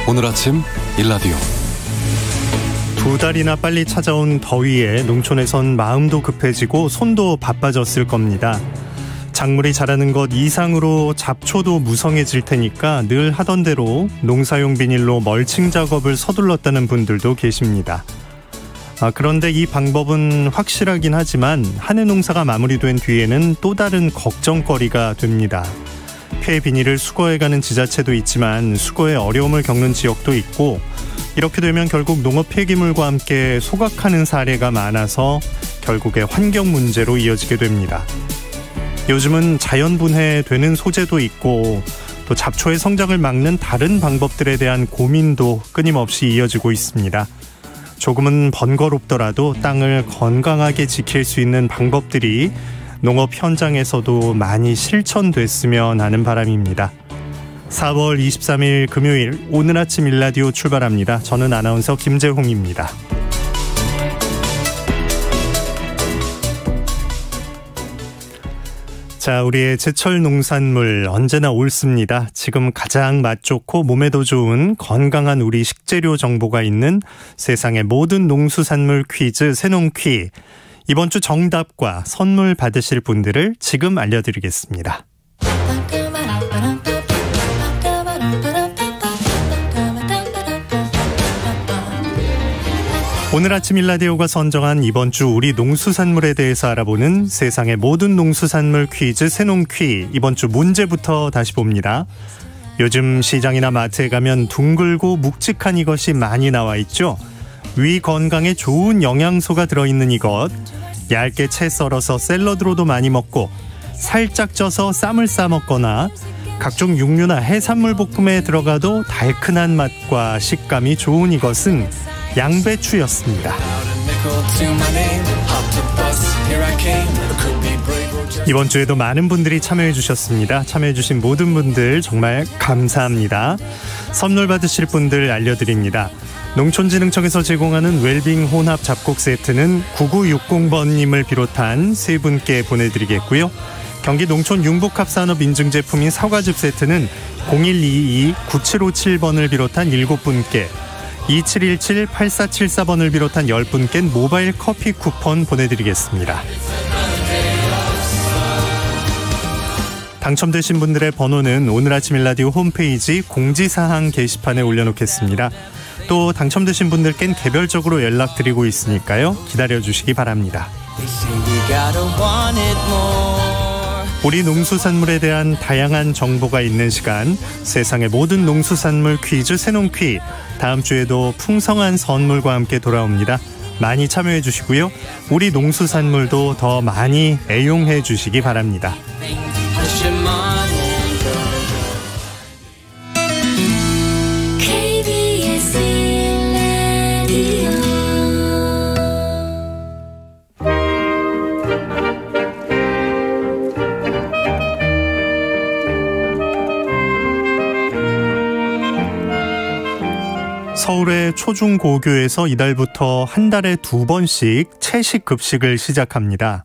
오늘 아침 일라디오. 두 달이나 빨리 찾아온 더위에 농촌에선 마음도 급해지고 손도 바빠졌을 겁니다. 작물이 자라는 것 이상으로 잡초도 무성해질 테니까 늘 하던 대로 농사용 비닐로 멀칭 작업을 서둘렀다는 분들도 계십니다. 그런데 이 방법은 확실하긴 하지만 한 해 농사가 마무리된 뒤에는 또 다른 걱정거리가 됩니다. 폐 비닐을 수거해가는 지자체도 있지만 수거에 어려움을 겪는 지역도 있고, 이렇게 되면 결국 농업 폐기물과 함께 소각하는 사례가 많아서 결국에 환경 문제로 이어지게 됩니다. 요즘은 자연분해되는 소재도 있고 또 잡초의 성장을 막는 다른 방법들에 대한 고민도 끊임없이 이어지고 있습니다. 조금은 번거롭더라도 땅을 건강하게 지킬 수 있는 방법들이 농업 현장에서도 많이 실천됐으면 하는 바람입니다. 4월 23일 금요일 오늘 아침 일라디오 출발합니다. 저는 아나운서 김재홍입니다. 자, 우리의 제철 농산물 언제나 옳습니다. 지금 가장 맛 좋고 몸에도 좋은 건강한 우리 식재료 정보가 있는 세상의 모든 농수산물 퀴즈 새농퀴. 이번 주 정답과 선물 받으실 분들을 지금 알려드리겠습니다. 오늘 아침 일라디오가 선정한 이번 주 우리 농수산물에 대해서 알아보는 세상의 모든 농수산물 퀴즈 새농퀴. 이번 주 문제부터 다시 봅니다. 요즘 시장이나 마트에 가면 둥글고 묵직한 이것이 많이 나와 있죠. 위 건강에 좋은 영양소가 들어있는 이것, 얇게 채 썰어서 샐러드로도 많이 먹고 살짝 쪄서 쌈을 싸 먹거나 각종 육류나 해산물 볶음에 들어가도 달큰한 맛과 식감이 좋은 이것은 양배추였습니다. 이번 주에도 많은 분들이 참여해 주셨습니다. 참여해 주신 모든 분들 정말 감사합니다. 선물 받으실 분들 알려드립니다. 농촌진흥청에서 제공하는 웰빙 혼합 잡곡 세트는 9960번님을 비롯한 세 분께 보내드리겠고요. 경기 농촌 융복합산업 인증제품인 사과즙 세트는 0122-9757번을 비롯한 7분께, 2717-8474번을 비롯한 10분께 모바일 커피 쿠폰 보내드리겠습니다. 당첨되신 분들의 번호는 오늘 아침 일라디오 홈페이지 공지사항 게시판에 올려놓겠습니다. 또 당첨되신 분들께는 개별적으로 연락드리고 있으니까요. 기다려주시기 바랍니다. 우리 농수산물에 대한 다양한 정보가 있는 시간, 세상의 모든 농수산물 퀴즈 새농퀴. 다음 주에도 풍성한 선물과 함께 돌아옵니다. 많이 참여해 주시고요. 우리 농수산물도 더 많이 애용해 주시기 바랍니다. 서울의 초중고교에서 이달부터 한 달에 2번씩 채식 급식을 시작합니다.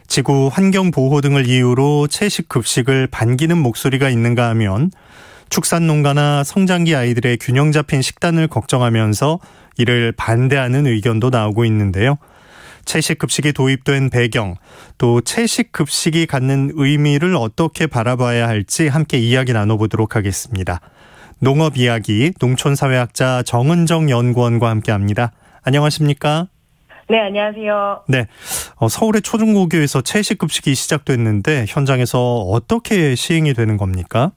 지구 환경 보호 등을 이유로 채식 급식을 반기는 목소리가 있는가 하면 축산농가나 성장기 아이들의 균형 잡힌 식단을 걱정하면서 이를 반대하는 의견도 나오고 있는데요. 채식 급식이 도입된 배경, 또 채식 급식이 갖는 의미를 어떻게 바라봐야 할지 함께 이야기 나눠보도록 하겠습니다. 농업 이야기 농촌사회학자 정은정 연구원과 함께합니다. 안녕하십니까? 네, 안녕하세요. 네, 서울의 초중고교에서 채식급식이 시작됐는데 현장에서 어떻게 시행이 되는 겁니까?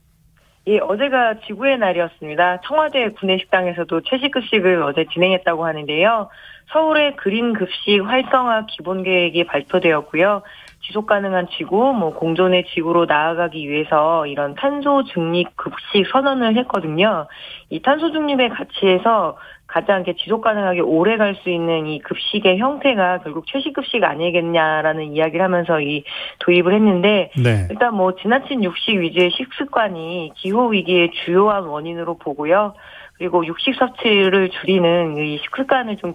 예, 어제가 지구의 날이었습니다. 청와대 구내식당에서도 채식급식을 어제 진행했다고 하는데요. 서울의 그린급식 활성화 기본계획이 발표되었고요. 지속가능한 지구, 공존의 지구로 나아가기 위해서 이런 탄소 중립 급식 선언을 했거든요. 이 탄소 중립의 가치에서 가장 지속가능하게 오래 갈 수 있는 이 급식의 형태가 결국 채식급식 아니겠냐라는 이야기를 하면서 이 도입을 했는데, 네. 일단 지나친 육식 위주의 식습관이 기후위기의 주요한 원인으로 보고요. 그리고 육식 섭취를 줄이는 이 식습관을 좀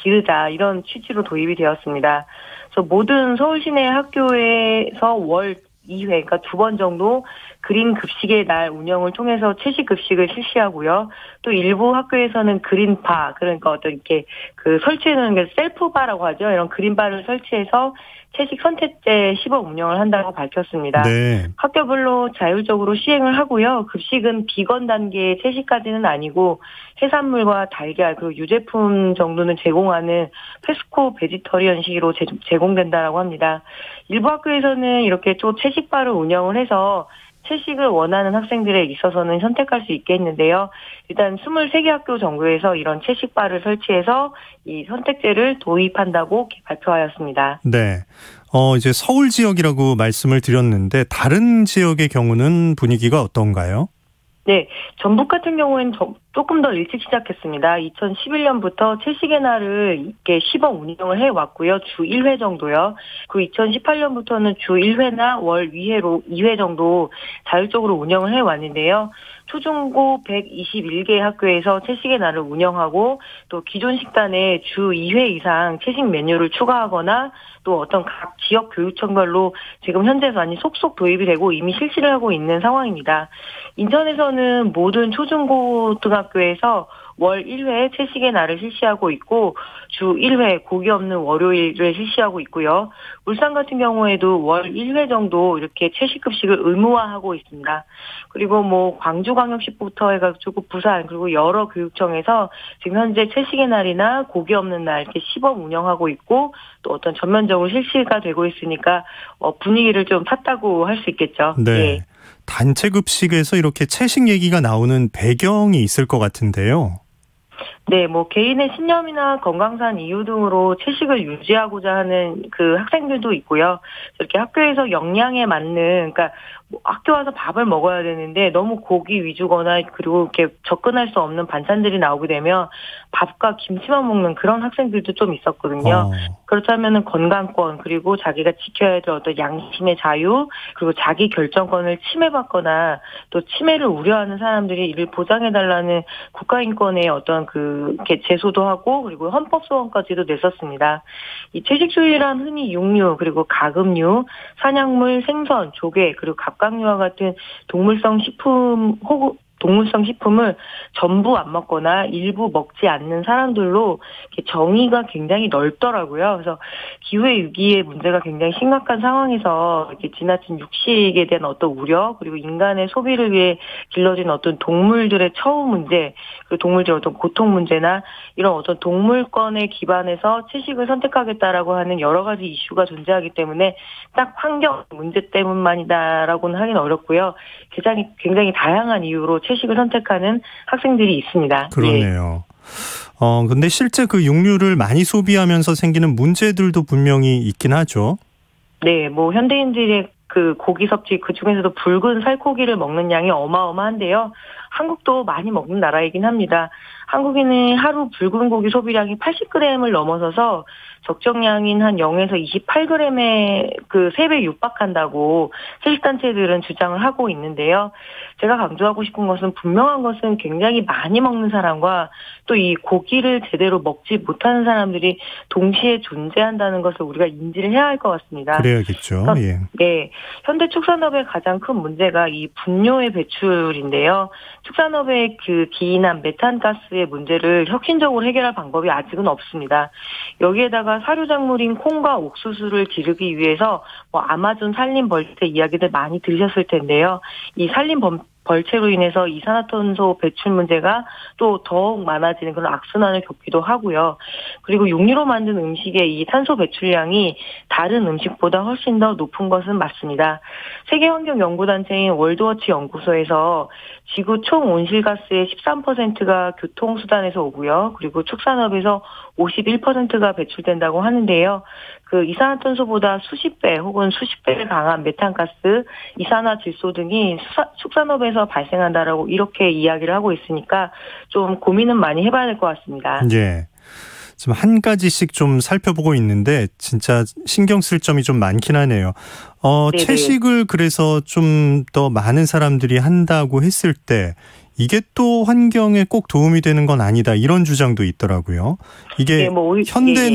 기르자, 이런 취지로 도입이 되었습니다. 그래서 모든 서울 시내 학교에서 월 2회, 그러니까 2번 정도 그린 급식의 날 운영을 통해서 채식 급식을 실시하고요. 또 일부 학교에서는 그린바, 그러니까 어떤 이렇게 그 설치해놓은 게 셀프바라고 하죠. 이런 그린바를 설치해서 채식 선택제 시범 운영을 한다고 밝혔습니다. 네. 학교별로 자율적으로 시행을 하고요. 급식은 비건 단계의 채식까지는 아니고 해산물과 달걀 그리고 유제품 정도는 제공하는 페스코 베지터리언식으로 제공된다라고 합니다. 일부 학교에서는 이렇게 또 채식바를 운영을 해서 채식을 원하는 학생들에 있어서는 선택할 수 있게 했는데요. 일단 23개 학교 정도에서 이런 채식바를 설치해서 이 선택제를 도입한다고 발표하였습니다. 네. 이제 서울 지역이라고 말씀을 드렸는데 다른 지역의 경우는 분위기가 어떤가요? 네, 전북 같은 경우에는 조금 더 일찍 시작했습니다. 2011년부터 채식의 날을 이렇게 시범 운영을 해왔고요. 주 1회 정도요. 그 2018년부터는 주 1회나 월 2회 정도 자율적으로 운영을 해왔는데요. 초중고 121개 학교에서 채식의 날을 운영하고 또 기존 식단에 주 2회 이상 채식 메뉴를 추가하거나 또 어떤 각 지역 교육청별로 지금 현재 많이 속속 도입이 되고 이미 실시를 하고 있는 상황입니다. 인천에서는 모든 초중고등학교에서 월 1회 채식의 날을 실시하고 있고 주 1회 고기 없는 월요일을 실시하고 있고요. 울산 같은 경우에도 월 1회 정도 이렇게 채식 급식을 의무화하고 있습니다. 그리고 광주광역시부터 해가지고 부산 그리고 여러 교육청에서 지금 현재 채식의 날이나 고기 없는 날 이렇게 시범 운영하고 있고 또 어떤 전면적으로 실시가 되고 있으니까 분위기를 좀 탔다고 할 수 있겠죠. 네. 예. 단체 급식에서 이렇게 채식 얘기가 나오는 배경이 있을 것 같은데요. 네, 개인의 신념이나 건강상 이유 등으로 채식을 유지하고자 하는 그 학생들도 있고요. 이렇게 학교에서 영양에 맞는, 그러니까 학교 와서 밥을 먹어야 되는데 너무 고기 위주거나 그리고 이렇게 접근할 수 없는 반찬들이 나오게 되면 밥과 김치만 먹는 그런 학생들도 좀 있었거든요. 그렇다면은 건강권 그리고 자기가 지켜야 될 어떤 양심의 자유 그리고 자기 결정권을 침해받거나 또 침해를 우려하는 사람들이 이를 보장해달라는 국가인권의 어떤 이렇게 제소도 하고 그리고 헌법소원까지도 냈었습니다. 이 채식주의란 흔히 육류 그리고 가금류, 산약물, 생선, 조개 그리고 갑각류와 같은 동물성 식품을 전부 안 먹거나 일부 먹지 않는 사람들로 정의가 굉장히 넓더라고요. 그래서 기후의 위기의 문제가 굉장히 심각한 상황에서 이렇게 지나친 육식에 대한 어떤 우려 그리고 인간의 소비를 위해 길러진 어떤 동물들의 처우 문제 그리고 동물들의 어떤 고통 문제나 이런 어떤 동물권에 기반해서 채식을 선택하겠다라고 하는 여러 가지 이슈가 존재하기 때문에 딱 환경 문제 때문만이다라고는 하긴 어렵고요. 굉장히 다양한 이유로 채식을 선택하는 학생들이 있습니다. 그렇네요. 근데 실제 그 육류를 많이 소비하면서 생기는 문제들도 분명히 있긴 하죠. 네, 현대인들의 그 고기 섭취 그 중에서도 붉은 살코기를 먹는 양이 어마어마한데요. 한국도 많이 먹는 나라이긴 합니다. 한국인의 하루 붉은 고기 소비량이 80g을 넘어서서 적정량인 한 0에서 28g의 그 3배 육박한다고 채식단체들은 주장을 하고 있는데요. 제가 강조하고 싶은 것은 분명한 것은 굉장히 많이 먹는 사람과 또 이 고기를 제대로 먹지 못하는 사람들이 동시에 존재한다는 것을 우리가 인지를 해야 할 것 같습니다. 그래야겠죠. 예. 네, 현대 축산업의 가장 큰 문제가 이 분뇨의 배출인데요. 축산업의 그 기인한 메탄가스의 문제를 혁신적으로 해결할 방법이 아직은 없습니다. 여기에다가 사료작물인 콩과 옥수수를 기르기 위해서 아마존 산림 벌채 이야기들 많이 들으셨을 텐데요. 이 산림 벌채로 인해서 이산화탄소 배출 문제가 또 더욱 많아지는 그런 악순환을 겪기도 하고요. 그리고 육류로 만든 음식의 이 탄소 배출량이 다른 음식보다 훨씬 더 높은 것은 맞습니다. 세계환경연구단체인 월드워치 연구소에서 지구 총 온실가스의 13%가 교통수단에서 오고요. 그리고 축산업에서 51%가 배출된다고 하는데요. 그 이산화탄소보다 수십 배 혹은 수십 배를 강한 메탄가스, 이산화질소 등이 축산업에서 발생한다라고 이렇게 이야기를 하고 있으니까 좀 고민은 많이 해봐야 될 것 같습니다. 예. 지금 한 가지씩 좀 살펴보고 있는데 진짜 신경 쓸 점이 좀 많긴 하네요. 채식을 그래서 좀 더 많은 사람들이 한다고 했을 때 이게 또 환경에 꼭 도움이 되는 건 아니다 이런 주장도 있더라고요. 이게 현대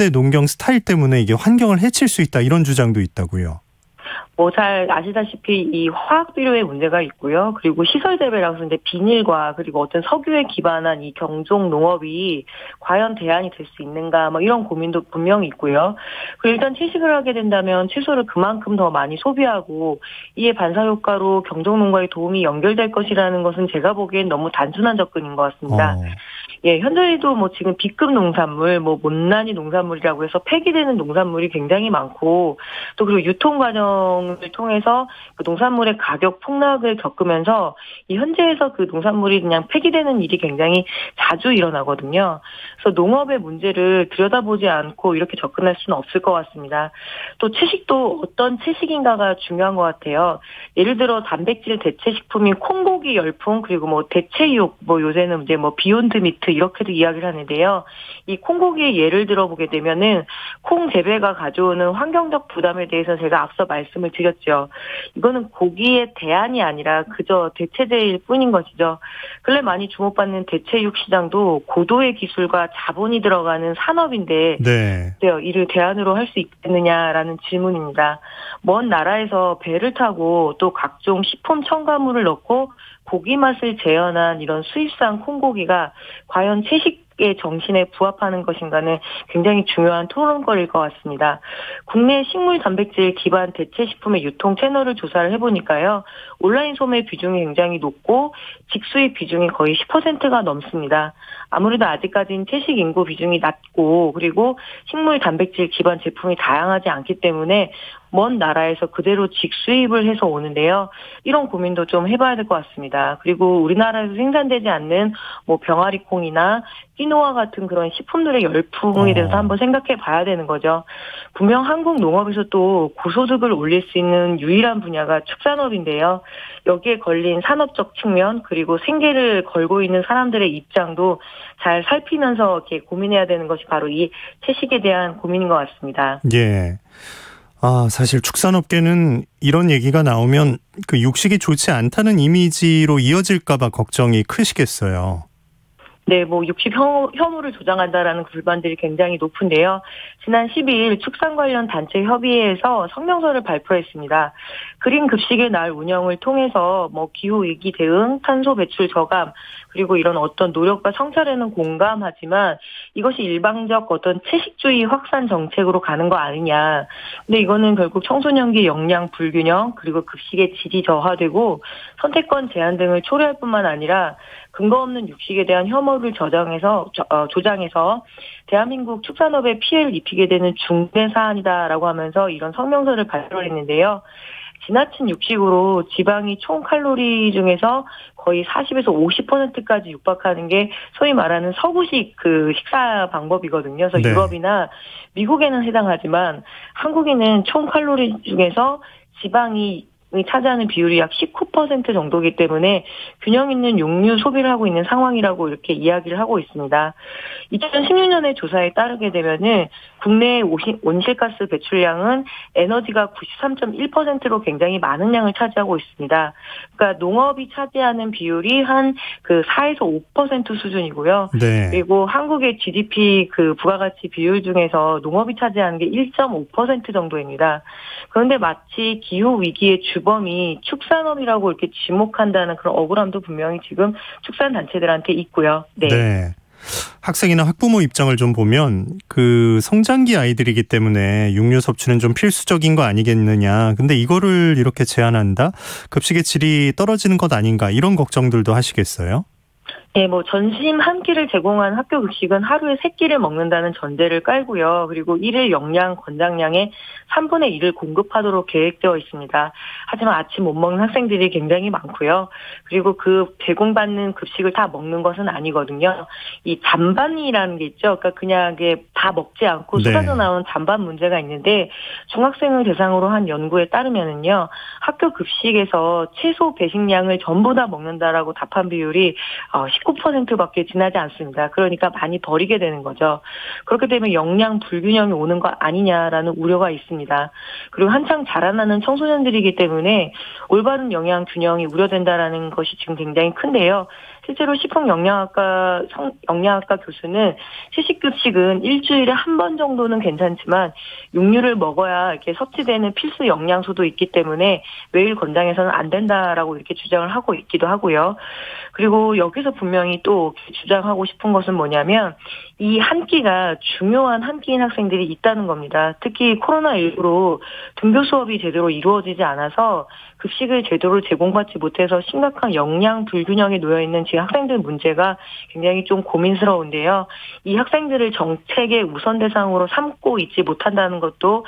농경 스타일 때문에 이게 환경을 해칠 수 있다 이런 주장도 있다고요. 뭐 잘 아시다시피 이 화학 비료의 문제가 있고요. 그리고 시설 재배라고 해서 이제 비닐과 그리고 어떤 석유에 기반한 이 경종 농업이 과연 대안이 될 수 있는가 뭐 이런 고민도 분명히 있고요. 그리고 일단 채식을 하게 된다면 채소를 그만큼 더 많이 소비하고 이에 반사 효과로 경종 농가의 도움이 연결될 것이라는 것은 제가 보기엔 너무 단순한 접근인 것 같습니다. 예, 현재도 뭐 지금 B급 농산물, 뭐 못난이 농산물이라고 해서 폐기되는 농산물이 굉장히 많고 또 그리고 유통 과정을 통해서 그 농산물의 가격 폭락을 겪으면서 이 현재에서 그 농산물이 그냥 폐기되는 일이 굉장히 자주 일어나거든요. 그래서 농업의 문제를 들여다보지 않고 이렇게 접근할 수는 없을 것 같습니다. 또 채식도 어떤 채식인가가 중요한 것 같아요. 예를 들어 단백질 대체 식품인 콩고기 열풍 그리고 뭐 대체육 뭐 요새는 이제 뭐 비욘드 미트 이렇게도 이야기를 하는데요. 이 콩고기의 예를 들어보게 되면은 콩 재배가 가져오는 환경적 부담에 대해서 제가 앞서 말씀을 드렸죠. 이거는 고기의 대안이 아니라 그저 대체제일 뿐인 것이죠. 근래 많이 주목받는 대체육 시장도 고도의 기술과 자본이 들어가는 산업인데 네. 이를 대안으로 할 수 있겠느냐라는 질문입니다. 먼 나라에서 배를 타고 또 각종 식품 첨가물을 넣고 고기 맛을 재현한 이런 수입산 콩고기가 과연 채식의 정신에 부합하는 것인가는 굉장히 중요한 토론거리일 것 같습니다. 국내 식물 단백질 기반 대체 식품의 유통 채널을 조사를 해보니까요. 온라인 소매 비중이 굉장히 높고 직수입 비중이 거의 10%가 넘습니다. 아무래도 아직까지는 채식 인구 비중이 낮고 그리고 식물 단백질 기반 제품이 다양하지 않기 때문에 먼 나라에서 그대로 직수입을 해서 오는데요. 이런 고민도 좀 해봐야 될 것 같습니다. 그리고 우리나라에서 생산되지 않는 뭐 병아리콩이나 끼노아 같은 그런 식품들의 열풍에 대해서 한번 생각해 봐야 되는 거죠. 분명 한국 농업에서 또 고소득을 올릴 수 있는 유일한 분야가 축산업인데요. 여기에 걸린 산업적 측면 그리고 생계를 걸고 있는 사람들의 입장도 잘 살피면서 이렇게 고민해야 되는 것이 바로 이 채식에 대한 고민인 것 같습니다. 예. 사실 축산업계는 이런 얘기가 나오면 그 육식이 좋지 않다는 이미지로 이어질까봐 걱정이 크시겠어요. 네, 뭐 육식 혐오를 조장한다라는 불만들이 굉장히 높은데요. 지난 12일 축산 관련 단체 협의회에서 성명서를 발표했습니다. 그린 급식의 날 운영을 통해서 뭐 기후 위기 대응, 탄소 배출 저감, 그리고 이런 어떤 노력과 성찰에는 공감하지만 이것이 일방적 어떤 채식주의 확산 정책으로 가는 거 아니냐. 근데 이거는 결국 청소년기 영양 불균형, 그리고 급식의 질이 저하되고 선택권 제한 등을 초래할 뿐만 아니라 근거 없는 육식에 대한 혐오를 조장해서 대한민국 축산업에 피해를 입히게 되는 중대 사안이다라고 하면서 이런 성명서를 발표했는데요. 지나친 육식으로 지방이 총 칼로리 중에서 거의 40에서 50%까지 육박하는 게 소위 말하는 서구식 그 식사 방법이거든요. 그래서 네. 유럽이나 미국에는 해당하지만 한국에는 총 칼로리 중에서 지방이 차지하는 비율이 약 19% 정도이기 때문에 균형 있는 육류 소비를 하고 있는 상황이라고 이렇게 이야기를 하고 있습니다. 2016년의 조사에 따르게 되면은 국내 온실가스 배출량은 에너지가 93.1%로 굉장히 많은 양을 차지하고 있습니다. 그러니까 농업이 차지하는 비율이 한 그 4에서 5% 수준이고요. 네. 그리고 한국의 GDP 그 부가가치 비율 중에서 농업이 차지하는 게 1.5% 정도입니다. 그런데 마치 기후 위기의 주범이 축산업이라고 이렇게 지목한다는 그런 억울함도 분명히 지금 축산단체들한테 있고요. 네. 네. 학생이나 학부모 입장을 좀 보면 그 성장기 아이들이기 때문에 육류 섭취는 좀 필수적인 거 아니겠느냐. 근데 이거를 이렇게 제한한다? 급식의 질이 떨어지는 것 아닌가? 이런 걱정들도 하시겠어요? 네, 뭐 전심 한 끼를 제공한 학교 급식은 하루에 3끼를 먹는다는 전제를 깔고요. 그리고 1일 영양 권장량의 3분의 1을 공급하도록 계획되어 있습니다. 하지만 아침 못 먹는 학생들이 굉장히 많고요. 그리고 그 제공받는 급식을 다 먹는 것은 아니거든요. 이 잔반이라는 게 있죠. 그러니까 그냥 다 먹지 않고 쏟아져 나오는 잔반 문제가 있는데 중학생을 대상으로 한 연구에 따르면은요. 학교 급식에서 채소 배식량을 전부 다 먹는다라고 답한 비율이 19%밖에 지나지 않습니다. 그러니까 많이 버리게 되는 거죠. 그렇게 되면 영양 불균형이 오는 거 아니냐라는 우려가 있습니다. 그리고 한창 자라나는 청소년들이기 때문에 올바른 영양 균형이 우려된다라는 것이 지금 굉장히 큰데요. 실제로 식품영양학과 교수는 채식급식은 일주일에 한 번 정도는 괜찮지만 육류를 먹어야 이렇게 섭취되는 필수 영양소도 있기 때문에 매일 권장해서는 안 된다라고 이렇게 주장을 하고 있기도 하고요. 그리고 여기서 분명히 또 주장하고 싶은 것은 뭐냐면 이 한 끼가 중요한 한 끼인 학생들이 있다는 겁니다. 특히 코로나19로 등교 수업이 제대로 이루어지지 않아서 급식을 제대로 제공받지 못해서 심각한 영양 불균형에 놓여있는 지금 학생들 문제가 굉장히 좀 고민스러운데요. 이 학생들을 정책의 우선 대상으로 삼고 있지 못한다는 것도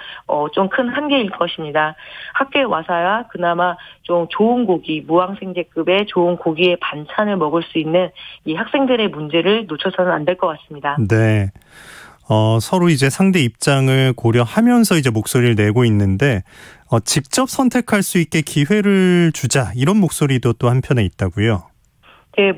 좀 큰 한계일 것입니다. 학교에 와서야 그나마 좀 좋은 고기, 무항생제급의 좋은 고기의 반찬을 먹을 수 있는 이 학생들의 문제를 놓쳐서는 안 될 것 같습니다. 네. 서로 이제 상대 입장을 고려하면서 이제 목소리를 내고 있는데, 직접 선택할 수 있게 기회를 주자, 이런 목소리도 또 한편에 있다고요. 네,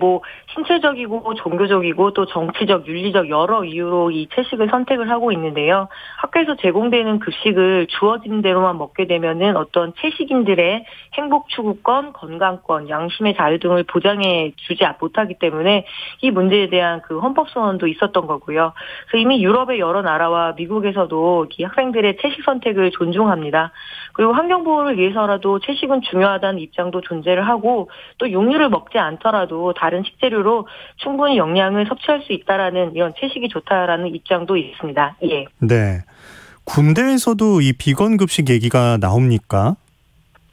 신체적이고 종교적이고 또 정치적, 윤리적 여러 이유로 이 채식을 선택을 하고 있는데요. 학교에서 제공되는 급식을 주어진 대로만 먹게 되면은 어떤 채식인들의 행복 추구권, 건강권, 양심의 자유 등을 보장해 주지 못하기 때문에 이 문제에 대한 그 헌법 소원도 있었던 거고요. 그래서 이미 유럽의 여러 나라와 미국에서도 이 학생들의 채식 선택을 존중합니다. 그리고 환경 보호를 위해서라도 채식은 중요하다는 입장도 존재를 하고 또 육류를 먹지 않더라도 다른 식재료로 충분히 영양을 섭취할 수 있다라는 이런 채식이 좋다라는 입장도 있습니다. 예. 네. 군대에서도 이 비건 급식 얘기가 나옵니까?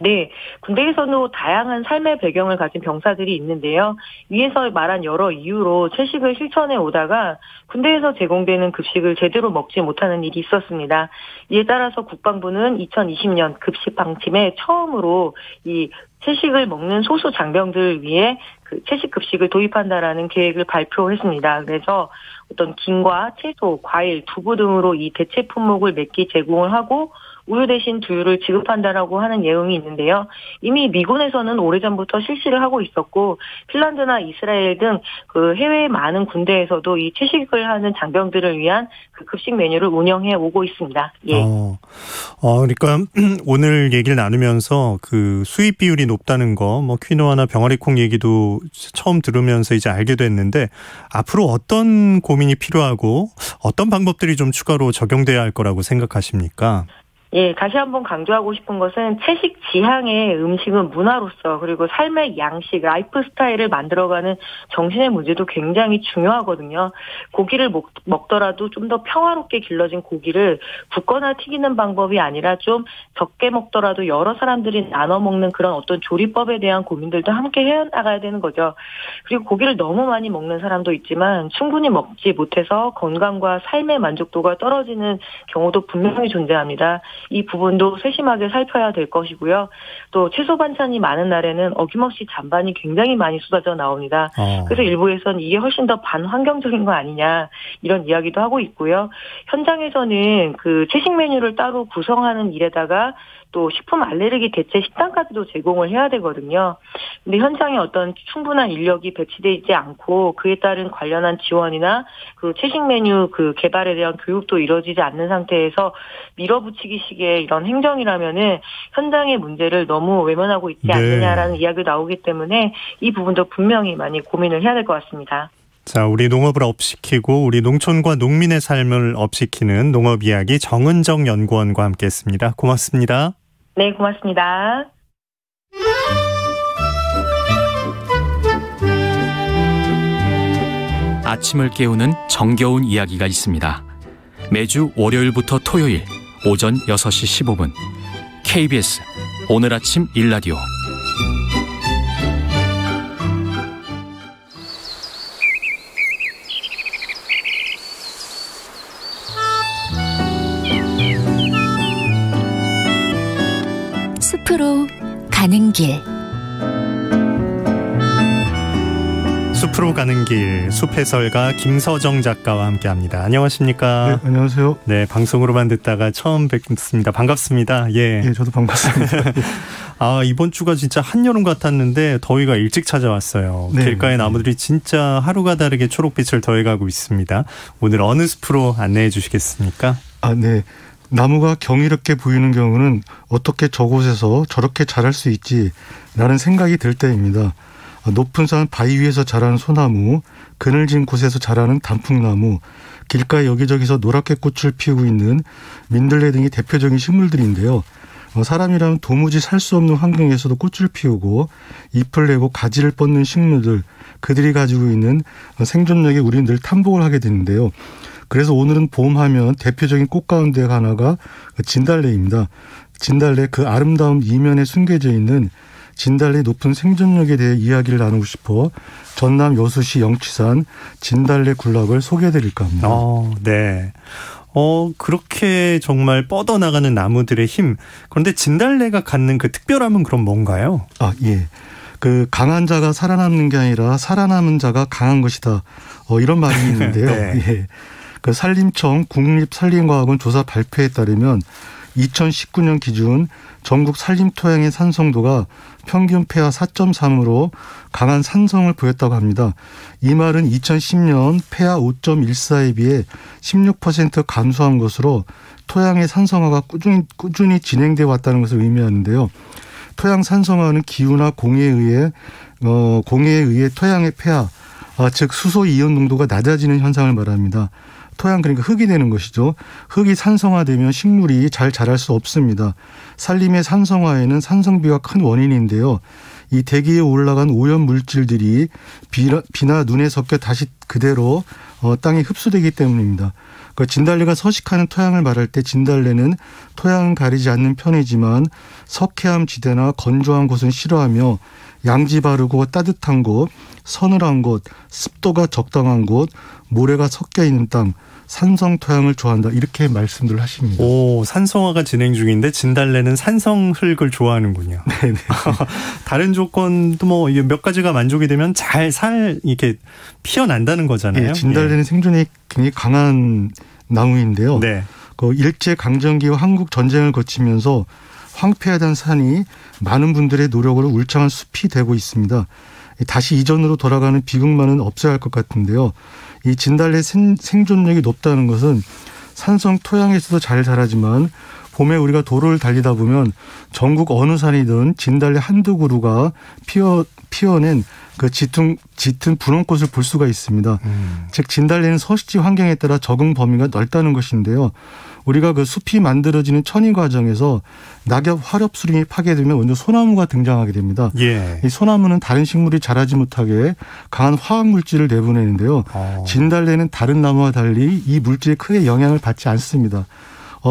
네, 군대에서는 다양한 삶의 배경을 가진 병사들이 있는데요. 위에서 말한 여러 이유로 채식을 실천해 오다가 군대에서 제공되는 급식을 제대로 먹지 못하는 일이 있었습니다. 이에 따라서 국방부는 2020년 급식 방침에 처음으로 이 채식을 먹는 소수 장병들을 위해 그 채식 급식을 도입한다라는 계획을 발표했습니다. 그래서 어떤 김과 채소, 과일, 두부 등으로 이 대체 품목을 몇 끼 제공을 하고 우유 대신 두유를 지급한다라고 하는 내용이 있는데요. 이미 미군에서는 오래전부터 실시를 하고 있었고 핀란드나 이스라엘 등 그 해외의 많은 군대에서도 이 채식을 하는 장병들을 위한 그 급식 메뉴를 운영해 오고 있습니다. 예. 그러니까 오늘 얘기를 나누면서 그 수입 비율이 높다는 거, 퀴노아나 병아리콩 얘기도 처음 들으면서 이제 알게 됐는데 앞으로 어떤 고민이 필요하고 어떤 방법들이 좀 추가로 적용돼야 할 거라고 생각하십니까? 예, 다시 한번 강조하고 싶은 것은 채식 지향의 음식은 문화로서 그리고 삶의 양식, 라이프 스타일을 만들어가는 정신의 문제도 굉장히 중요하거든요. 고기를 먹더라도 좀 더 평화롭게 길러진 고기를 굽거나 튀기는 방법이 아니라 좀 적게 먹더라도 여러 사람들이 나눠 먹는 그런 어떤 조리법에 대한 고민들도 함께 해나가야 되는 거죠. 그리고 고기를 너무 많이 먹는 사람도 있지만 충분히 먹지 못해서 건강과 삶의 만족도가 떨어지는 경우도 분명히 존재합니다. 이 부분도 세심하게 살펴야 될 것이고요. 또 채소 반찬이 많은 날에는 어김없이 잔반이 굉장히 많이 쏟아져 나옵니다. 그래서 일부에서는 이게 훨씬 더 반환경적인 거 아니냐 이런 이야기도 하고 있고요. 현장에서는 그 채식 메뉴를 따로 구성하는 일에다가 또 식품 알레르기 대체 식단까지도 제공을 해야 되거든요. 근데 현장에 어떤 충분한 인력이 배치되지 않고 그에 따른 관련한 지원이나 그 채식 메뉴 그 개발에 대한 교육도 이루어지지 않는 상태에서 밀어붙이기식의 이런 행정이라면은 현장의 문제를 너무 외면하고 있지 않느냐라는 이야기가 나오기 때문에 이 부분도 분명히 많이 고민을 해야 될 것 같습니다. 자, 우리 농업을 업시키고 우리 농촌과 농민의 삶을 업시키는 농업 이야기 정은정 연구원과 함께했습니다. 고맙습니다. 네, 고맙습니다. 아침을 깨우는 정겨운 이야기가 있습니다. 매주 월요일부터 토요일 오전 6시 15분 KBS 오늘 아침 일라디오 숲으로 가는 길. 숲으로 가는 길, 숲해설가 김서정 작가와 함께합니다. 안녕하십니까? 네, 안녕하세요. 네, 방송으로만 듣다가 처음 뵙습니다. 반갑습니다. 예. 예, 저도 반갑습니다. 이번 주가 진짜 한여름 같았는데 더위가 일찍 찾아왔어요. 네, 길가의 나무들이 진짜 하루가 다르게 초록빛을 더해가고 있습니다. 오늘 어느 숲으로 안내해 주시겠습니까? 네. 나무가 경이롭게 보이는 경우는 어떻게 저곳에서 저렇게 자랄 수 있지라는 생각이 들 때입니다. 높은 산 바위 위에서 자라는 소나무, 그늘진 곳에서 자라는 단풍나무, 길가에 여기저기서 노랗게 꽃을 피우고 있는 민들레 등이 대표적인 식물들인데요. 사람이라면 도무지 살 수 없는 환경에서도 꽃을 피우고 잎을 내고 가지를 뻗는 식물들, 그들이 가지고 있는 생존력에 우리는 늘 탐복을 하게 되는데요. 그래서 오늘은 봄하면 대표적인 꽃 가운데 하나가 진달래입니다. 진달래 그 아름다운 이면에 숨겨져 있는 진달래 높은 생존력에 대해 이야기를 나누고 싶어 전남 여수시 영취산 진달래 군락을 소개해드릴까 합니다. 네. 그렇게 정말 뻗어나가는 나무들의 힘. 그런데 진달래가 갖는 그 특별함은 그럼 뭔가요? 예. 그 강한 자가 살아남는 게 아니라 살아남은 자가 강한 것이다. 이런 말이 있는데요. 네. 예. 그 산림청 국립산림과학원 조사 발표에 따르면 2019년 기준 전국 산림 토양의 산성도가 평균 폐하 4.3으로 강한 산성을 보였다고 합니다. 이 말은 2010년 폐하 5.14에 비해 16% 감소한 것으로 토양의 산성화가 꾸준히 진행되어 왔다는 것을 의미하는데요. 토양 산성화는 기후나 공해에 의해 토양의 폐하, 즉 수소 이온 농도가 낮아지는 현상을 말합니다. 토양 그러니까 흙이 되는 것이죠. 흙이 산성화되면 식물이 잘 자랄 수 없습니다. 산림의 산성화에는 산성비가 큰 원인인데요. 이 대기에 올라간 오염 물질들이 비나 눈에 섞여 다시 그대로 땅에 흡수되기 때문입니다. 그 진달래가 서식하는 토양을 말할 때 진달래는 토양은 가리지 않는 편이지만 석회암 지대나 건조한 곳은 싫어하며 양지 바르고 따뜻한 곳, 서늘한 곳, 습도가 적당한 곳, 모래가 섞여 있는 땅, 산성 토양을 좋아한다. 이렇게 말씀들 하십니다. 산성화가 진행 중인데 진달래는 산성 흙을 좋아하는군요. 네네. 다른 조건도 몇 가지가 만족이 되면 이렇게 피어난다는 거잖아요. 예, 진달래는 생존이 굉장히 강한 나무인데요. 네. 그 일제 강점기와 한국 전쟁을 거치면서 황폐하던 산이 많은 분들의 노력으로 울창한 숲이 되고 있습니다. 다시 이전으로 돌아가는 비극만은 없어야 할 것 같은데요. 이 진달래 생존력이 높다는 것은 산성 토양에서도 잘 자라지만 봄에 우리가 도로를 달리다 보면 전국 어느 산이든 진달래 한두 그루가 피어낸 그 짙은 분홍꽃을 볼 수가 있습니다. 즉 진달래는 서식지 환경에 따라 적응 범위가 넓다는 것인데요. 우리가 그 숲이 만들어지는 천인 과정에서 낙엽 화렵수림이 파괴되면 먼저 소나무가 등장하게 됩니다. 예. 이 소나무는 다른 식물이 자라지 못하게 강한 화학 물질을 내보내는데요. 진달래는 다른 나무와 달리 이 물질에 크게 영향을 받지 않습니다.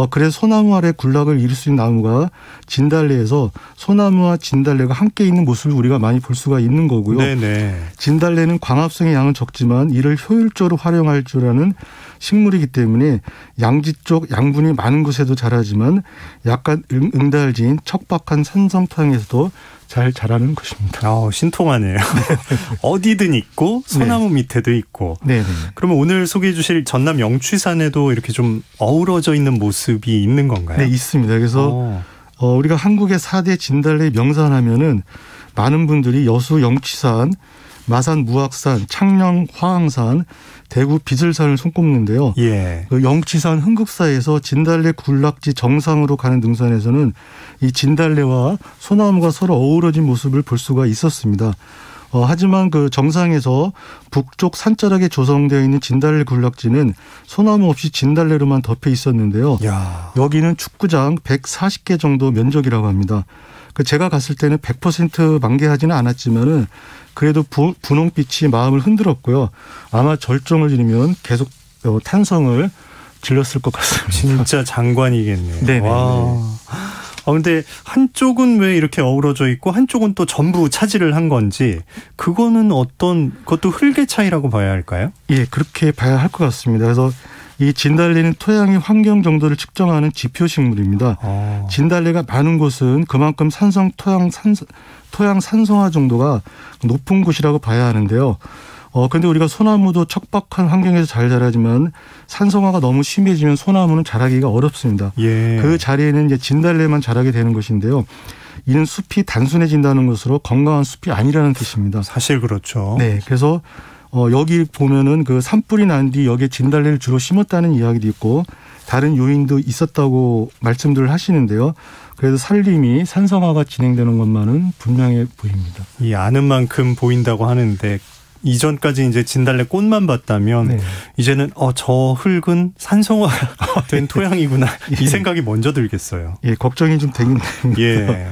그래서 소나무 아래 군락을 이룰 수 있는 나무가 진달래에서 소나무와 진달래가 함께 있는 모습을 우리가 많이 볼 수가 있는 거고요. 네네. 진달래는 광합성의 양은 적지만 이를 효율적으로 활용할 줄 아는 식물이기 때문에 양지 쪽 양분이 많은 곳에도 자라지만 약간 응달진 척박한 산성 토양에서도 잘 자라는 것입니다. 신통하네요. 어디든 있고 소나무 밑에도 있고. 네네. 그러면 오늘 소개해 주실 전남 영취산에도 이렇게 좀 어우러져 있는 모습이 있는 건가요? 네, 있습니다. 그래서 우리가 한국의 4대 진달래 명산하면은 많은 분들이 여수 영취산, 마산 무악산, 창녕 화항산, 대구 비슬산을 손꼽는데요. 예. 그 영취산 흥국사에서 진달래 군락지 정상으로 가는 등산에서는 이 진달래와 소나무가 서로 어우러진 모습을 볼 수가 있었습니다. 하지만 그 정상에서 북쪽 산자락에 조성되어 있는 진달래 군락지는 소나무 없이 진달래로만 덮여 있었는데요. 여기는 축구장 140개 정도 면적이라고 합니다. 제가 갔을 때는 100% 만개하지는 않았지만은 그래도 분홍빛이 마음을 흔들었고요. 아마 절정을 지르면 계속 탄성을 질렀을 것 같습니다. 진짜 장관이겠네요. 네. 근데 한쪽은 왜 이렇게 어우러져 있고 한쪽은 또 전부 차지를 한 건지 그거는 그것도 흙의 차이라고 봐야 할까요? 예, 그렇게 봐야 할 것 같습니다. 그래서 이 진달래는 토양의 환경 정도를 측정하는 지표 식물입니다. 진달래가 많은 곳은 그만큼 토양 산성화 정도가 높은 곳이라고 봐야 하는데요. 그런데 우리가 소나무도 척박한 환경에서 잘 자라지만 산성화가 너무 심해지면 소나무는 자라기가 어렵습니다. 예. 그 자리에는 이제 진달래만 자라게 되는 것인데요. 이는 숲이 단순해진다는 것으로 건강한 숲이 아니라는 뜻입니다. 사실 그렇죠. 네, 그래서 여기 보면은 그 산불이 난 뒤 여기에 진달래를 주로 심었다는 이야기도 있고 다른 요인도 있었다고 말씀들을 하시는데요. 그래서 산림이 산성화가 진행되는 것만은 분명해 보입니다. 이 아는 만큼 보인다고 하는데 이전까지 이제 진달래 꽃만 봤다면 네. 이제는 저 흙은 산성화된 토양이구나 이 생각이 먼저 들겠어요. 예, 걱정이 좀 되긴 됩니다. 예.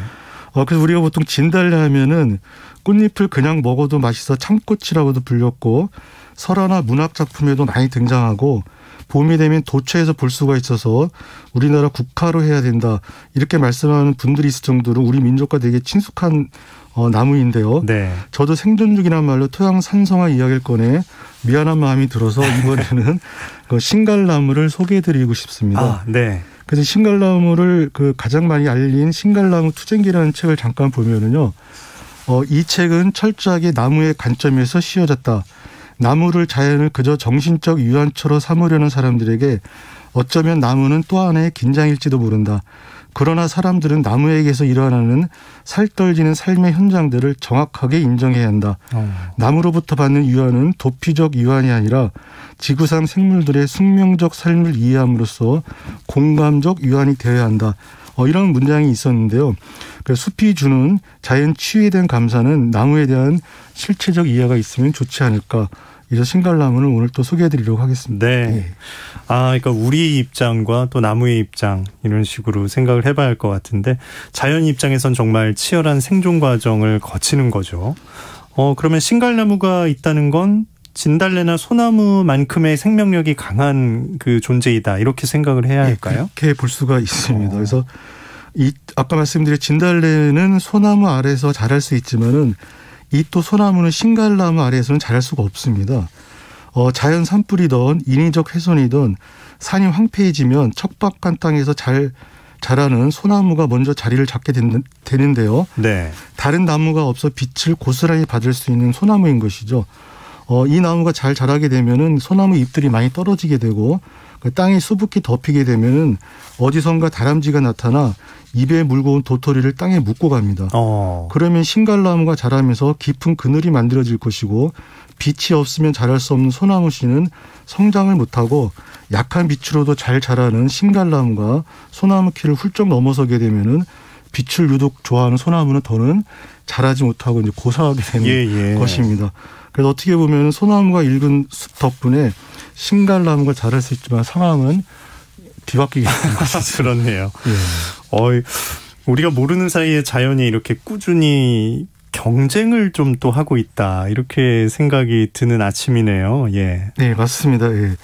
그래서 우리가 보통 진달래 하면은 꽃잎을 그냥 먹어도 맛있어 참꽃이라고도 불렸고 설화나 문학 작품에도 많이 등장하고 봄이 되면 도처에서 볼 수가 있어서 우리나라 국화로 해야 된다 이렇게 말씀하는 분들이 있을 정도로 우리 민족과 되게 친숙한 나무인데요. 네. 저도 생존 중이란 말로 토양 산성화 이야기를 꺼내 미안한 마음이 들어서 이번에는 그 신갈나무를 소개해드리고 싶습니다. 네. 그래서 신갈나무를 가장 많이 알린 신갈나무 투쟁기라는 책을 잠깐 보면은요. 이 책은 철저하게 나무의 관점에서 씌워졌다. 나무를 자연을 그저 정신적 유한처로 삼으려는 사람들에게 어쩌면 나무는 또 하나의 긴장일지도 모른다. 그러나 사람들은 나무에게서 일어나는 살떨지는 삶의 현장들을 정확하게 인정해야 한다. 나무로부터 받는 유한은 도피적 유한이 아니라 지구상 생물들의 숙명적 삶을 이해함으로써 공감적 유한이 되어야 한다. 이런 문장이 있었는데요. 숲이 주는 자연 치유에 대한 감사는 나무에 대한 실체적 이해가 있으면 좋지 않을까. 그래서 신갈나무를 오늘 또 소개해드리려고 하겠습니다. 네. 네. 그러니까 우리 입장과 또 나무의 입장 이런 식으로 생각을 해봐야 할 것 같은데 자연 입장에선 정말 치열한 생존 과정을 거치는 거죠. 그러면 신갈나무가 있다는 건 진달래나 소나무만큼의 생명력이 강한 그 존재이다 이렇게 생각을 해야 할까요? 그렇게 볼 수가 있습니다. 그래서 아까 말씀드린 진달래는 소나무 아래에서 자랄 수 있지만은 이 또 소나무는 신갈나무 아래에서는 자랄 수가 없습니다. 자연 산불이든 인위적 훼손이든 산이 황폐해지면 척박한 땅에서 잘 자라는 소나무가 먼저 자리를 잡게 되는데요. 네. 다른 나무가 없어 빛을 고스란히 받을 수 있는 소나무인 것이죠. 이 나무가 잘 자라게 되면은 소나무 잎들이 많이 떨어지게 되고 그 땅이 수북히 덮이게 되면은 어디선가 다람쥐가 나타나 입에 물고 온 도토리를 땅에 묻고 갑니다. 그러면 신갈나무가 자라면서 깊은 그늘이 만들어질 것이고 빛이 없으면 자랄 수 없는 소나무 씨는 성장을 못하고 약한 빛으로도 잘 자라는 신갈나무가 소나무 키를 훌쩍 넘어서게 되면은 빛을 유독 좋아하는 소나무는 더는 자라지 못하고 이제 고사하게 되는 것입니다. 그래서 어떻게 보면 소나무가 읽은 숲 덕분에 신갈나무가 자랄 수 있지만 상황은 뒤바뀌게 되는 것이죠. 그렇네요. 우리가 모르는 사이에 자연이 이렇게 꾸준히 경쟁을 좀 또 하고 있다 이렇게 생각이 드는 아침이네요. 예. 네, 맞습니다. 예.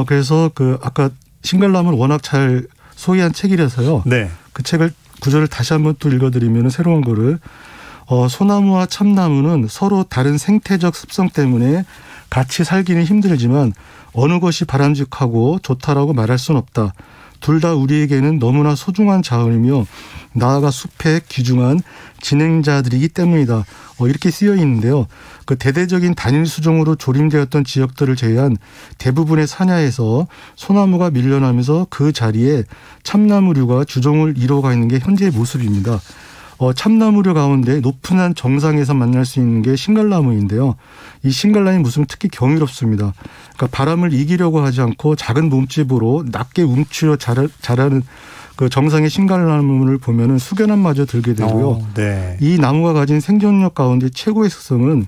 그래서 아까 신갈나무를 워낙 잘 소개한 책이라서요. 네. 그 책을 구절을 다시 한번 또 읽어드리면 새로운 거를 소나무와 참나무는 서로 다른 생태적 습성 때문에 같이 살기는 힘들지만 어느 것이 바람직하고 좋다라고 말할 수는 없다. 둘 다 우리에게는 너무나 소중한 자원이며 나아가 숲의 귀중한 진행자들이기 때문이다. 이렇게 쓰여 있는데요. 그 대대적인 단일 수종으로 조림되었던 지역들을 제외한 대부분의 산야에서 소나무가 밀려나면서 그 자리에 참나무류가 주종을 이루어가 있는 게 현재의 모습입니다. 참나무류 가운데 높은 한 정상에서 만날 수 있는 게 신갈나무인데요. 이 신갈나무의 모습은 특히 경이롭습니다. 그러니까 바람을 이기려고 하지 않고 작은 몸집으로 낮게 움츠려 자라는 그 정상의 신갈나무를 보면은 숙연함마저 들게 되고요. 네. 이 나무가 가진 생존력 가운데 최고의 특성은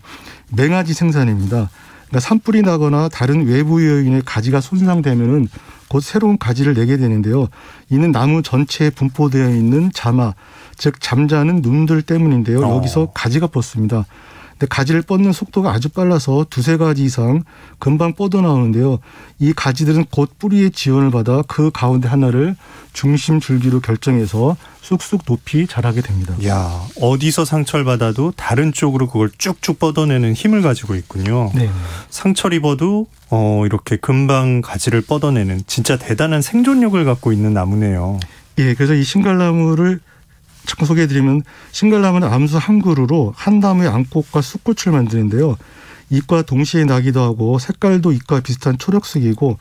맹아지 생산입니다. 그러니까 산불이 나거나 다른 외부 요인에 가지가 손상되면은 곧 새로운 가지를 내게 되는데요. 이는 나무 전체에 분포되어 있는 자마, 즉 잠자는 놈들 때문인데요. 여기서 가지가 뻗습니다. 근데 가지를 뻗는 속도가 아주 빨라서 두세 가지 이상 금방 뻗어나오는데요. 이 가지들은 곧 뿌리의 지원을 받아 그 가운데 하나를 중심 줄기로 결정해서 쑥쑥 높이 자라게 됩니다. 야, 어디서 상처를 받아도 다른 쪽으로 그걸 쭉쭉 뻗어내는 힘을 가지고 있군요. 네. 상처를 입어도 이렇게 금방 가지를 뻗어내는 진짜 대단한 생존력을 갖고 있는 나무네요. 예, 그래서 이 신갈나무를 잠깐 소개해드리면 신갈나무는 암수 한 그루로 한 나무의 암꽃과 숫꽃을 만드는데요. 잎과 동시에 나기도 하고 색깔도 잎과 비슷한 초록색이고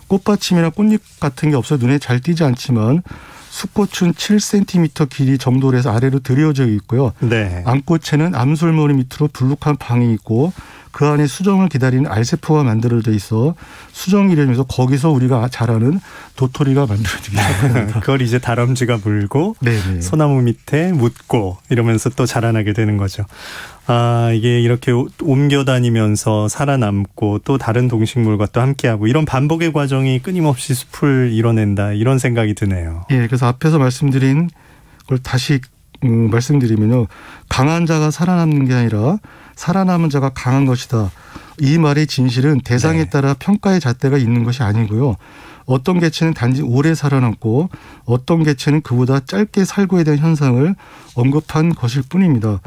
꽃받침이나 꽃잎 같은 게 없어 눈에 잘 띄지 않지만 숫꽃은 7cm 길이 정도로 해서 아래로 들여져 있고요. 네. 암꽃에는 암술머리 밑으로 불룩한 방이 있고 그 안에 수정을 기다리는 알세포가 만들어져 있어 수정이 되면서 거기서 우리가 잘 아는 도토리가 만들어지기 시작합니다. 그걸 이제 다람쥐가 물고 네네. 소나무 밑에 묻고 이러면서 또 자라나게 되는 거죠. 이게 이렇게 옮겨 다니면서 살아남고 또 다른 동식물과 또 함께하고 이런 반복의 과정이 끊임없이 숲을 이뤄낸다 이런 생각이 드네요. 예, 그래서 앞에서 말씀드린 걸 다시 말씀드리면요. 강한 자가 살아남는 게 아니라 살아남은 자가 강한 것이다. 이 말의 진실은 대상에 따라 평가의 잣대가 있는 것이 아니고요. 어떤 개체는 단지 오래 살아남고 어떤 개체는 그보다 짧게 살고에 대한 현상을 언급한 것일 뿐입니다.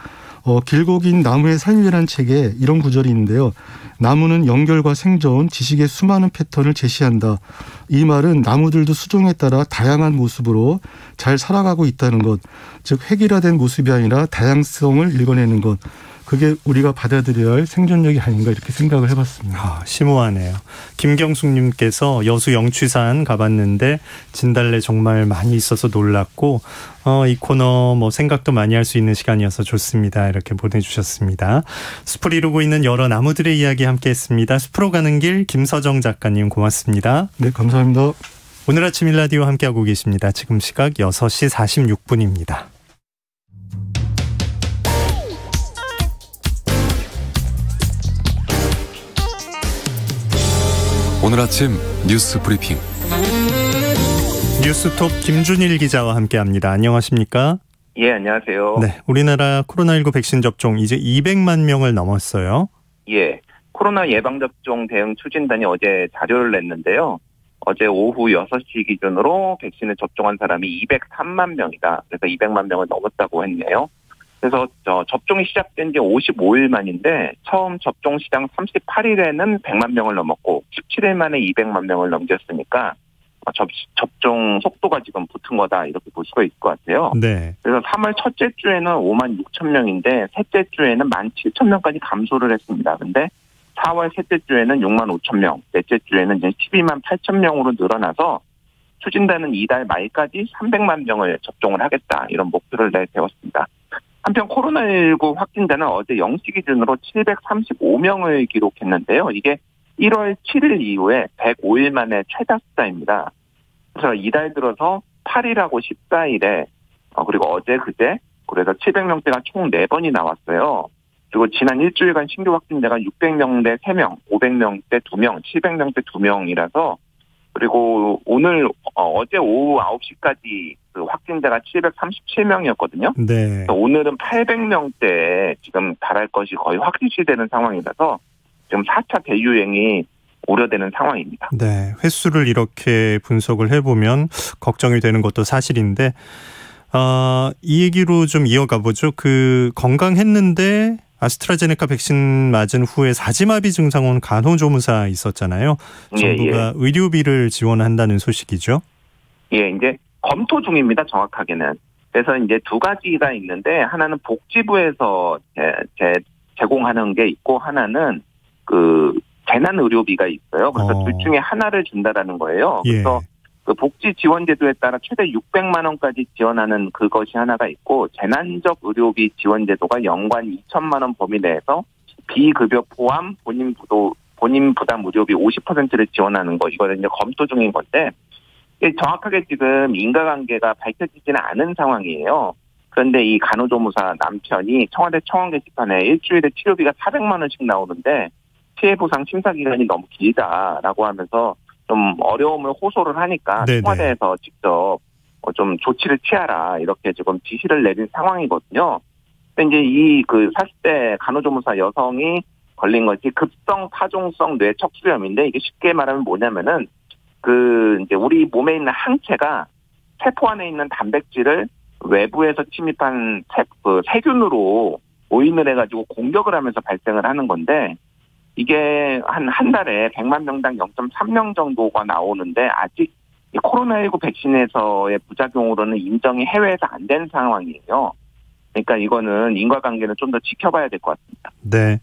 길고 긴 나무의 삶이라는 책에 이런 구절이 있는데요. 나무는 연결과 생존, 지식의 수많은 패턴을 제시한다. 이 말은 나무들도 수종에 따라 다양한 모습으로 잘 살아가고 있다는 것, 즉 획일화된 모습이 아니라 다양성을 읽어내는 것. 그게 우리가 받아들여야 할 생존력이 아닌가 이렇게 생각을 해봤습니다. 심오하네요. 김경숙님께서 여수 영취산 가봤는데 진달래 정말 많이 있어서 놀랐고 이 코너 생각도 많이 할 수 있는 시간이어서 좋습니다. 이렇게 보내주셨습니다. 숲을 이루고 있는 여러 나무들의 이야기 함께했습니다. 숲으로 가는 길 김서정 작가님 고맙습니다. 네, 감사합니다. 오늘 아침 일라디오 함께하고 계십니다. 지금 시각 6시 46분입니다. 오늘 아침 뉴스 브리핑 뉴스톱 김준일 기자와 함께합니다. 안녕하십니까? 예, 안녕하세요. 네, 우리나라 코로나19 백신 접종 이제 200만 명을 넘었어요. 예, 코로나 예방접종 대응 추진단이 어제 자료를 냈는데요. 어제 오후 6시 기준으로 백신을 접종한 사람이 203만 명이다. 그래서 200만 명을 넘었다고 했네요. 그래서 접종이 시작된 지 55일 만인데 처음 접종 시작 38일에는 100만 명을 넘었고 17일 만에 200만 명을 넘겼으니까 접종 속도가 지금 붙은 거다 이렇게 볼 수가 있을 것 같아요. 네. 그래서 3월 첫째 주에는 5만 6천 명인데 셋째 주에는 1만 7천 명까지 감소를 했습니다. 근데 4월 셋째 주에는 6만 5천 명, 넷째 주에는 이제 12만 8천 명으로 늘어나서 추진단은 이달 말까지 300만 명을 접종을 하겠다 이런 목표를 내세웠습니다. 한편 코로나19 확진자는 어제 0시 기준으로 735명을 기록했는데요. 이게 1월 7일 이후에 105일 만에 최다 숫자입니다. 그래서 이달 들어서 8일하고 14일에 그리고 어제 그제 그래서 700명대가 총 4번이 나왔어요. 그리고 지난 일주일간 신규 확진자가 600명대 3명, 500명대 2명, 700명대 2명이라서 그리고 오늘 어제 오후 9시까지 그 확진자가 737명이었거든요. 네. 오늘은 800명대에 지금 달할 것이 거의 확실시되는 상황이라서 지금 4차 대유행이 우려되는 상황입니다. 네, 횟수를 이렇게 분석을 해보면 걱정이 되는 것도 사실인데 이 얘기로 좀 이어가 보죠. 그 건강했는데 아스트라제네카 백신 맞은 후에 사지마비 증상 온 간호조무사 있었잖아요. 정부가 의료비를 지원한다는 소식이죠. 예, 이제 검토 중입니다. 정확하게는. 그래서 이제 두 가지가 있는데 하나는 복지부에서 제공하는 게 있고 하나는 그 재난의료비가 있어요. 그래서 둘 중에 하나를 준다라는 거예요. 그래서 그 복지 지원 제도에 따라 최대 600만 원까지 지원하는 그것이 하나가 있고 재난적 의료비 지원 제도가 연간 2천만 원 범위 내에서 비급여 포함 본인 부담 의료비 50%를 지원하는 거 이거는 이제 검토 중인 건데 정확하게 지금 인과관계가 밝혀지지는 않은 상황이에요. 그런데 이 간호조무사 남편이 청와대 청원 게시판에 일주일에 치료비가 400만 원씩 나오는데 피해보상 심사기간이 너무 길다라고 하면서 좀 어려움을 호소를 하니까 네네. 청와대에서 직접 좀 조치를 취하라 이렇게 지금 지시를 내린 상황이거든요. 근데 이제 이 그 40대 간호조무사 여성이 걸린 것이 급성 파종성 뇌척수염인데 이게 쉽게 말하면 뭐냐면은 그 이제 우리 몸에 있는 항체가 세포 안에 있는 단백질을 외부에서 침입한 세균으로 오인을 해가지고 공격을 하면서 발생을 하는 건데 이게 한 달에 100만 명당 0.3명 정도가 나오는데 아직 코로나19 백신에서의 부작용으로는 인정이 해외에서 안 된 상황이에요. 그러니까 이거는 인과관계는 좀 더 지켜봐야 될 것 같습니다. 네.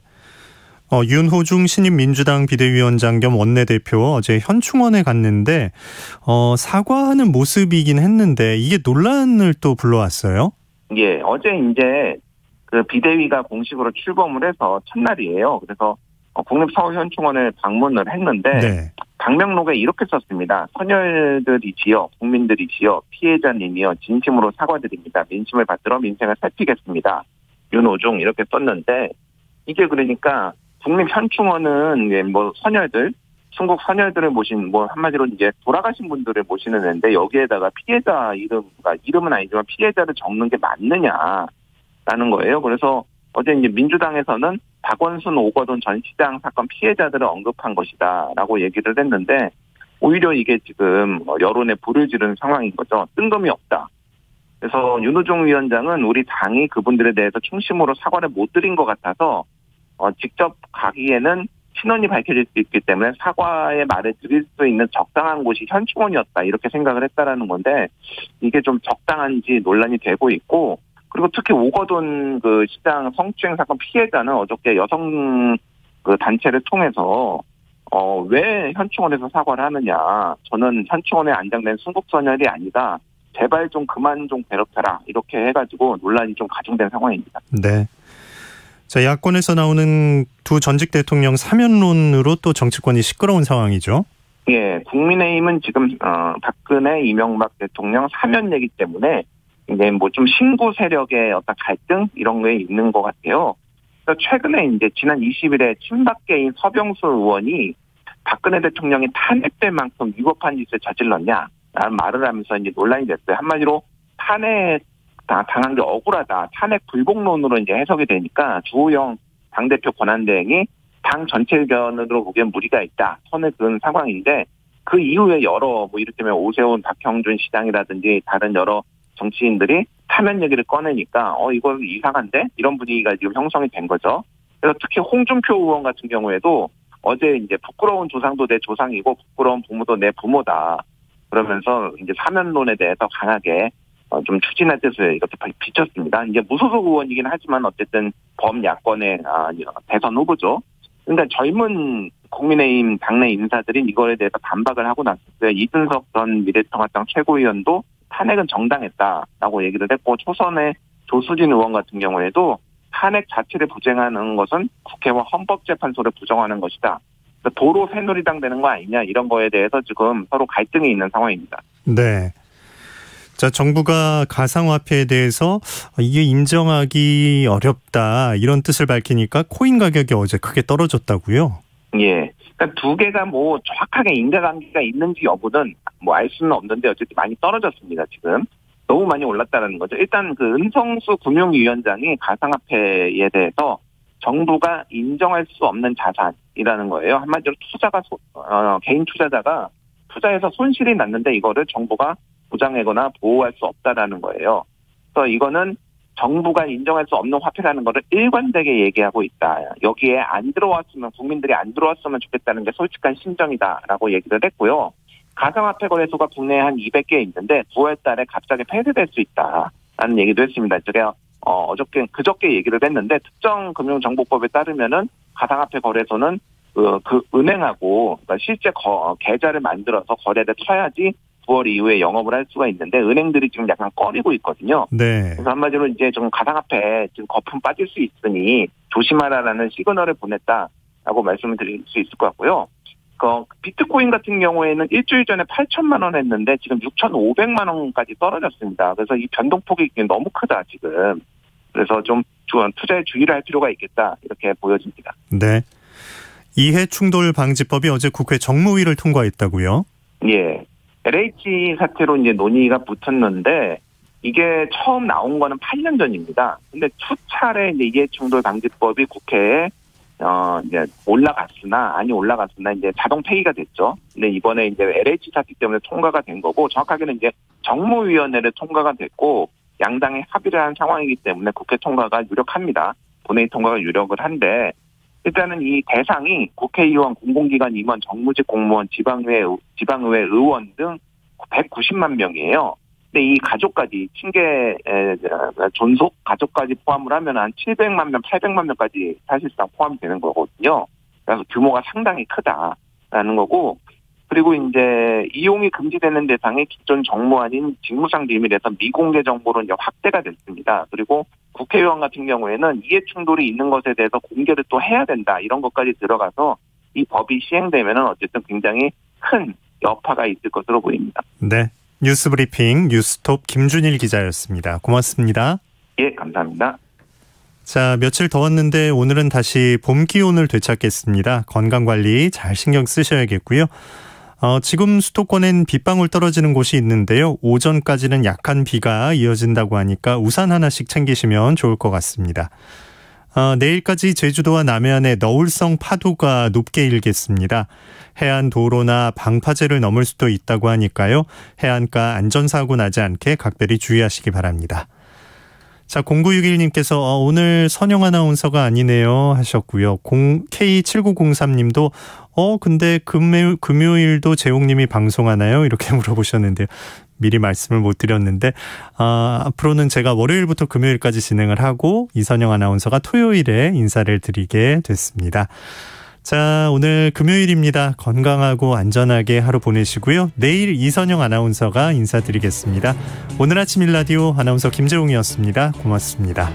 윤호중 신임 민주당 비대위원장 겸 원내대표 어제 현충원에 갔는데 사과하는 모습이긴 했는데 이게 논란을 또 불러왔어요. 예, 어제 이제 그 비대위가 공식으로 출범을 해서 첫날이에요. 그래서 국립서울현충원을 방문을 했는데 네. 방명록에 이렇게 썼습니다. 선열들이지요, 국민들이지요, 피해자님이요, 진심으로 사과드립니다. 민심을 받들어 민생을 살피겠습니다. 윤오중 이렇게 썼는데 이게 그러니까 국립현충원은 뭐 선열들, 순국 선열들을 모신 뭐 한마디로 이제 돌아가신 분들을 모시는 애인데 여기에다가 피해자 이름은 아니지만 피해자를 적는 게 맞느냐라는 거예요. 그래서 어제 이제 민주당에서는 박원순 오거돈 전 시장 사건 피해자들을 언급한 것이다라고 얘기를 했는데 오히려 이게 지금 여론에 불을 지르는 상황인 거죠. 뜬금이 없다. 그래서 윤호중 위원장은 우리 당이 그분들에 대해서 충심으로 사과를 못 드린 것 같아서 직접 가기에는 신원이 밝혀질 수 있기 때문에 사과의 말을 드릴 수 있는 적당한 곳이 현충원이었다 이렇게 생각을 했다라는 건데 이게 좀 적당한지 논란이 되고 있고 그리고 특히 오거돈 그 시장 성추행 사건 피해자는 어저께 여성 그 단체를 통해서 왜 현충원에서 사과를 하느냐 저는 현충원에 안장된 순국선열이 아니다 제발 좀 그만 좀 괴롭혀라 이렇게 해가지고 논란이 좀 가중된 상황입니다. 네. 자, 야권에서 나오는 두 전직 대통령 사면론으로 또 정치권이 시끄러운 상황이죠. 예, 국민의힘은 지금 박근혜, 이명박 대통령 사면얘기 때문에 이제 뭐 좀 신구 세력의 어떤 갈등 이런 게 있는 것 같아요. 그래서 최근에 이제 지난 20일에 친박계인 서병수 의원이 박근혜 대통령이 탄핵될 만큼 위법한 짓을 저질렀냐라는 말을 하면서 이제 논란이 됐어요. 한마디로 탄핵 당한 게 억울하다. 탄핵 불복론으로 이제 해석이 되니까 주호영 당대표 권한대행이 당 전체 의견으로 보기엔 무리가 있다. 선을 그은 상황인데 그 이후에 여러 뭐 이를테면 오세훈, 박형준 시장이라든지 다른 여러 정치인들이 사면 얘기를 꺼내니까 이거 이상한데? 이런 분위기가 지금 형성이 된 거죠. 그래서 특히 홍준표 의원 같은 경우에도 어제 이제 부끄러운 조상도 내 조상이고 부끄러운 부모도 내 부모다. 그러면서 이제 사면론에 대해서 강하게 좀 추진할 뜻을 이렇게 비쳤습니다. 이제 무소속 의원이긴 하지만 어쨌든 범야권의 대선 후보죠. 그러니까 젊은 국민의힘 당내 인사들이 이거에 대해서 반박을 하고 났었어요. 이준석 전 미래통합당 최고위원도 탄핵은 정당했다라고 얘기를 했고 초선의 조수진 의원 같은 경우에도 탄핵 자체를 부정하는 것은 국회와 헌법재판소를 부정하는 것이다. 도로 새누리당 되는 거 아니냐 이런 거에 대해서 지금 서로 갈등이 있는 상황입니다. 네. 자, 정부가 가상화폐에 대해서 이게 인정하기 어렵다 이런 뜻을 밝히니까 코인 가격이 어제 크게 떨어졌다고요? 예. 그러니까 두 개가 뭐 정확하게 인과관계가 있는지 여부는 뭐 알 수는 없는데 어쨌든 많이 떨어졌습니다. 지금 너무 많이 올랐다는 거죠. 일단 그 은성수 금융위원장이 가상화폐에 대해서 정부가 인정할 수 없는 자산이라는 거예요. 한마디로 개인 투자자가 투자해서 손실이 났는데 이거를 정부가 보장하거나 보호할 수 없다라는 거예요. 그래서 이거는 정부가 인정할 수 없는 화폐라는 거를 일관되게 얘기하고 있다. 여기에 안 들어왔으면 국민들이 안 들어왔으면 좋겠다는 게 솔직한 심정이다라고 얘기를 했고요. 가상화폐 거래소가 국내에 한 200개 있는데 9월 달에 갑자기 폐쇄될 수 있다라는 얘기도 했습니다. 제가 그저께 얘기를 했는데 특정 금융정보법에 따르면은 가상화폐 거래소는 그 은행하고 그러니까 실제 계좌를 만들어서 거래를 쳐야지 9월 이후에 영업을 할 수가 있는데 은행들이 지금 약간 꺼리고 있거든요. 네. 그래서 한마디로 이제 좀 가상화폐 지금 거품 빠질 수 있으니 조심하라라는 시그널을 보냈다라고 말씀을 드릴 수 있을 것 같고요. 비트코인 같은 경우에는 일주일 전에 8천만 원 했는데 지금 6,500만 원까지 떨어졌습니다. 그래서 이 변동폭이 너무 크다 지금. 그래서 좀 투자에 주의를 할 필요가 있겠다 이렇게 보여집니다. 네. 이해충돌방지법이 어제 국회 정무위를 통과했다고요? 예. LH 사태로 이제 논의가 붙었는데 이게 처음 나온 거는 8년 전입니다. 근데 수차례 이제 이해충돌방지법이 국회에 이제 올라갔으나 이제 자동 폐기가 됐죠. 근데 이번에 이제 LH 사태 때문에 통과가 된 거고 정확하게는 이제 정무위원회를 통과가 됐고 양당이 합의를 한 상황이기 때문에 국회 통과가 유력합니다. 본회의 통과가 유력을 한데 일단은 이 대상이 국회의원, 공공기관 임원, 정무직 공무원, 지방의회 의원 등 190만 명이에요. 근데 이 가족까지 친계 존속 가족까지 포함을 하면 한 700만 명, 800만 명까지 사실상 포함이 되는 거거든요. 그래서 규모가 상당히 크다라는 거고 그리고 이제 이용이 금지되는 대상이 기존 정무 아닌 직무상 비밀에서 미공개 정보로 이제 확대가 됐습니다. 그리고 국회의원 같은 경우에는 이해 충돌이 있는 것에 대해서 공개를 또 해야 된다. 이런 것까지 들어가서 이 법이 시행되면은 어쨌든 굉장히 큰 여파가 있을 것으로 보입니다. 네. 뉴스브리핑 뉴스톱 김준일 기자였습니다. 고맙습니다. 예, 감사합니다. 자, 며칠 더웠는데 오늘은 다시 봄 기온을 되찾겠습니다. 건강관리 잘 신경 쓰셔야겠고요. 지금 수도권엔 빗방울 떨어지는 곳이 있는데요. 오전까지는 약한 비가 이어진다고 하니까 우산 하나씩 챙기시면 좋을 것 같습니다. 내일까지 제주도와 남해안에 너울성 파도가 높게 일겠습니다. 해안 도로나 방파제를 넘을 수도 있다고 하니까요. 해안가 안전사고 나지 않게 각별히 주의하시기 바랍니다. 자, 0961님께서 오늘 선영 아나운서가 아니네요 하셨고요. K7903님도 근데 금요일도 재홍님이 방송하나요? 이렇게 물어보셨는데요. 미리 말씀을 못 드렸는데 앞으로는 제가 월요일부터 금요일까지 진행을 하고 이선영 아나운서가 토요일에 인사를 드리게 됐습니다. 자, 오늘 금요일입니다. 건강하고 안전하게 하루 보내시고요. 내일 이선영 아나운서가 인사드리겠습니다. 오늘 아침 일라디오 아나운서 김재웅이었습니다. 고맙습니다.